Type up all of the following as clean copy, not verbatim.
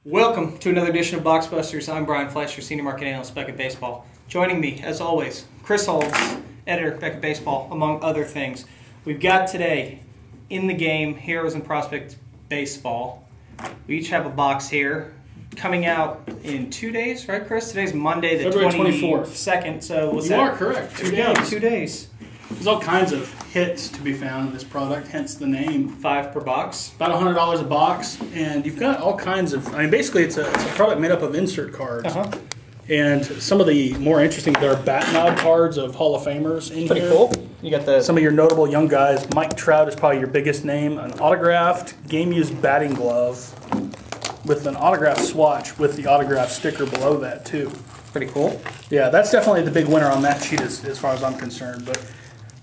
Welcome to another edition of Boxbusters. I'm Brian Fleischer, Senior Market Analyst, Beckett Baseball. Joining me, as always, Chris Holtz, Editor, Beckett Baseball, among other things. We've got today, in the game, Heroes and Prospects Baseball. We each have a box here, coming out in 2 days, right, Chris? Today's Monday, the February 24th. 22nd, so what's You that? are correct. 2 There we go, days. 2 days. There's all kinds of hits to be found in this product, hence the name. 5 per box. About $100 a box, and you've got all kinds of. I mean, basically, it's a product made up of insert cards. And some of the more interesting, there are bat nod cards of Hall of Famers in Pretty here. cool. You got the Some of your notable young guys. Mike Trout is probably your biggest name. An autographed game-used batting glove with an autographed swatch with the autographed sticker below that too. pretty cool. Yeah, that's definitely the big winner on that sheet as far as I'm concerned. But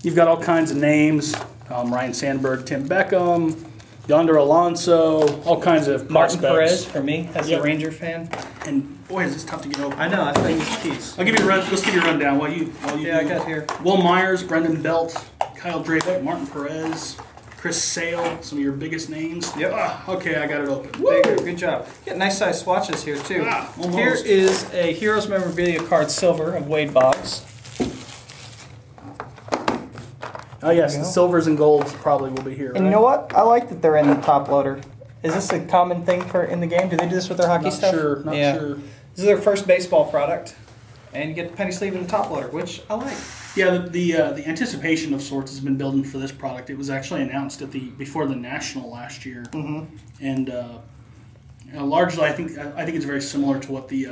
you've got all kinds of names. Ryan Sandberg, Tim Beckham, Yonder Alonso, all kinds of Martin prospects. Perez, for me, as Yep. a Ranger fan. And boy, is this tough to get over. I know, I think it's a piece. I'll give you a run. Let's give you a rundown while you Yeah, I do. got here. Will Myers, Brendan Belt, Kyle Drabeck, Martin Perez, Chris Sale, some of your biggest names. Yep. Okay, I got it open. There you go. Good job. You got nice size swatches here too. Almost. Here is a Heroes Memorabilia card silver of Wade Boggs. Oh yes, There you the go. silvers and golds probably will be here. And you know what? I like that they're in the top loader. Is this a common thing for in the game? Do they do this with their hockey Not stuff? sure. Not sure. This is their first baseball product, and you get the penny sleeve in the top loader, which I like. Yeah, the anticipation of sorts has been building for this product. It was actually announced at before the National last year, and largely I think it's very similar to what the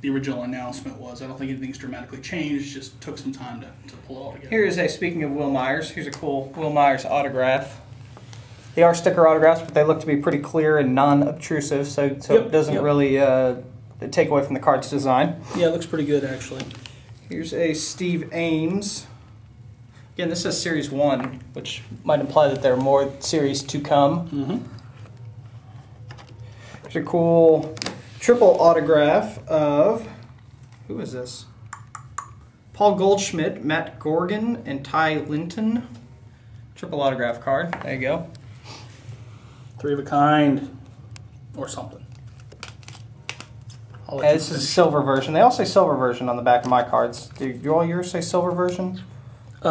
original announcement was. I don't think anything's dramatically changed. Just took some time to pull it all together. Here is a, speaking of Will Myers, here's a cool Will Myers autograph. They are sticker autographs, but they look to be pretty clear and non-obtrusive, so it doesn't really take away from the card's design. Yeah, it looks pretty good actually. Here's a Steve Ames. Again, this says Series 1, which might imply that there are more series to come. Here's a cool triple autograph of, who is this? Paul Goldschmidt, Matt Gorgon, and Ty Linton. Triple autograph card. There you go. 3 of a kind, or something. I'll let you This is a finish. silver version. They all say silver version on the back of my cards. Do all yours say silver version? 3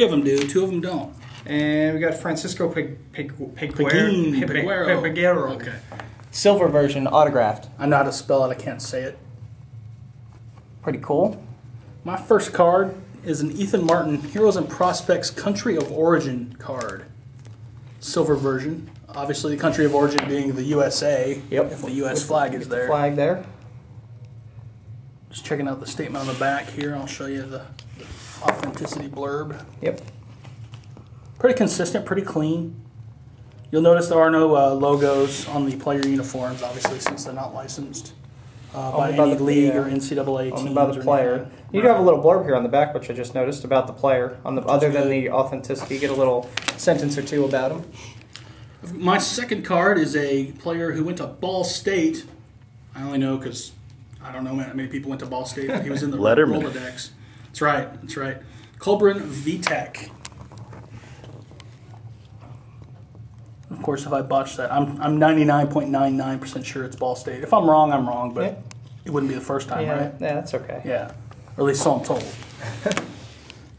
of them do, 2 of them don't. And we got Francisco Peguero. Peguero. Okay. Silver version, autographed. I know how to spell it. I can't say it. Pretty cool. My first card is an Ethan Martin Heroes and Prospects Country of Origin card. Silver version. Obviously, the country of origin being the USA. Yep. If the U.S. flag is there. Flag there. Just checking out the statement on the back here. I'll show you the authenticity blurb. Yep. Pretty consistent, pretty clean. You'll notice there are no logos on the player uniforms, obviously, since they're not licensed by Only by any the- league yeah. or NCAA teams. Only by the or player. anything. You do have a little blurb here on the back, which I just noticed about the player. On the other than the authenticity, you get a little sentence or two about him. My second card is a player who went to Ball State. I only know because I don't know that many people went to Ball State, but he was in the Letterman. Rolodex. That's right. That's right. Colbrin Vitek. Of course, if I botch that, I'm 99.99% sure it's Ball State. If I'm wrong, but Yeah. it wouldn't be the first time, Yeah, right? yeah, that's okay. Yeah, or at least so I'm told.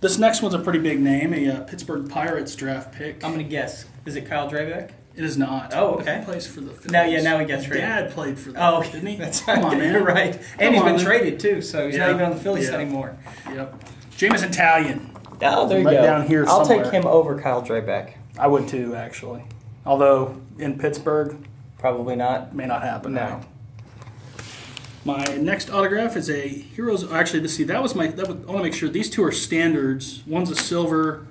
This next one's a pretty big name, a Pittsburgh Pirates draft pick. I'm going to guess. Is it Kyle Drabeck? It is not. Oh, But okay. He plays for the Phillies. Now he gets His traded. dad played for them, Oh, okay. didn't he? That's Come on, man. You're right. Come And he's on, been man. traded too, so he's not even on the Phillies anymore. Yep. Jameson Italian. Oh, there you Right go. down here I'll somewhere. take him over Kyle Drabeck. I would too, actually. Although in Pittsburgh, Probably not. may not happen. No. My next autograph is a Heroes. Actually, let's see. I want to make sure these two are standards. One's a silver.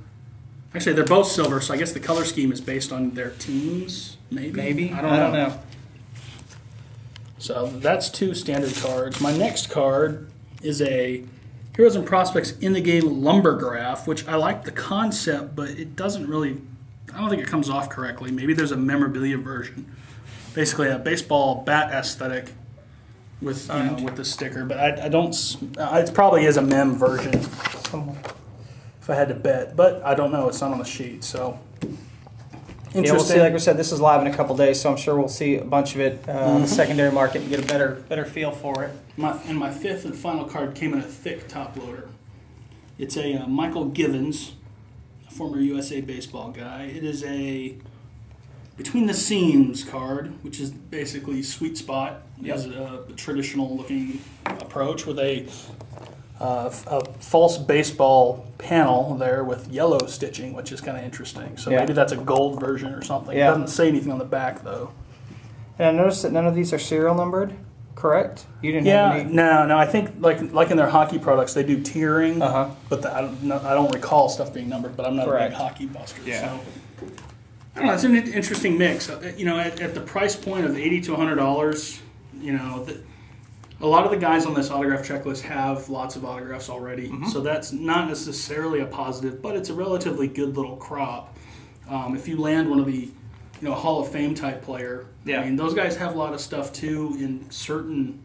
Actually, they're both silver, so I guess the color scheme is based on their teams. Maybe. I don't know. So that's 2 standard cards. My next card is a Heroes and Prospects in the game lumbergraph, which I like the concept, but it doesn't really. I don't think it comes off correctly. Maybe there's a memorabilia version. Basically, a baseball bat aesthetic with with the sticker, but I don't. It probably is a mem version. If I had to bet, but I don't know. It's not on the sheet, so Interesting. Yeah, we'll see. Like we said, this is live in a couple days, so I'm sure we'll see a bunch of it on the secondary market and get a better feel for it. My fifth and final card came in a thick top loader. It's a Michael Givens, a former USA baseball guy. It is a Between the Seams card, which is basically sweet spot. Yep. Is a traditional looking approach with a false baseball panel there with yellow stitching, which is kind of interesting. So maybe that's a gold version or something. Yeah. It doesn't say anything on the back though. And I noticed that none of these are serial numbered. Correct? You didn't have any? No. I think like in their hockey products, they do tiering. But I don't recall stuff being numbered. But I'm not a big hockey buster. Yeah. So. I don't know. It's an interesting mix. You know, at the price point of $80 to $100, you know, a lot of the guys on this autograph checklist have lots of autographs already. So that's not necessarily a positive, but it's a relatively good little crop. If you land one of the Hall of Fame type player. Yeah. I mean, those guys have a lot of stuff too in certain,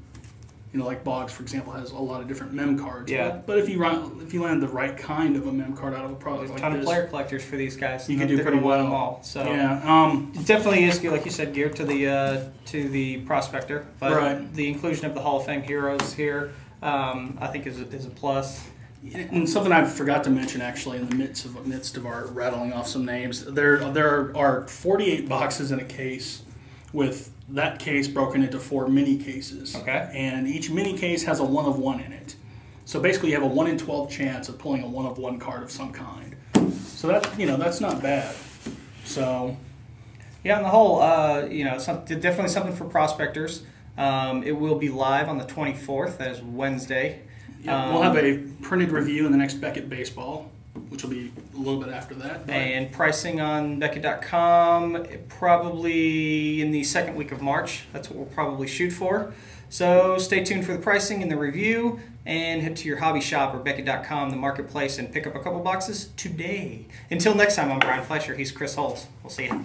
like Boggs, for example, has a lot of different mem cards. Yeah. But if you land the right kind of a mem card out of a product There's like a ton this, of player collectors for these guys. you can do pretty well. Them all. So yeah. It definitely is, like you said, geared to the prospector. But the inclusion of the Hall of Fame heroes here, I think is a plus. And something I forgot to mention, actually, in the midst of our rattling off some names, there are 48 boxes in a case, with that case broken into 4 mini cases. Okay. And each mini case has a 1 of 1 in it. So basically, you have a 1 in 12 chance of pulling a 1 of 1 card of some kind. So that's not bad. So. Yeah, on the whole, definitely something for prospectors. It will be live on the 24th. That is Wednesday. Yeah, we'll have a printed review in the next Beckett Baseball, which will be a little bit after that. But. And pricing on Beckett.com probably in the second week of March. That's what we'll probably shoot for. So stay tuned for the pricing and the review, and head to your hobby shop or Beckett.com, the marketplace, and pick up a couple boxes today. Until next time, I'm Brian Fleischer. He's Chris Holtz. We'll see you.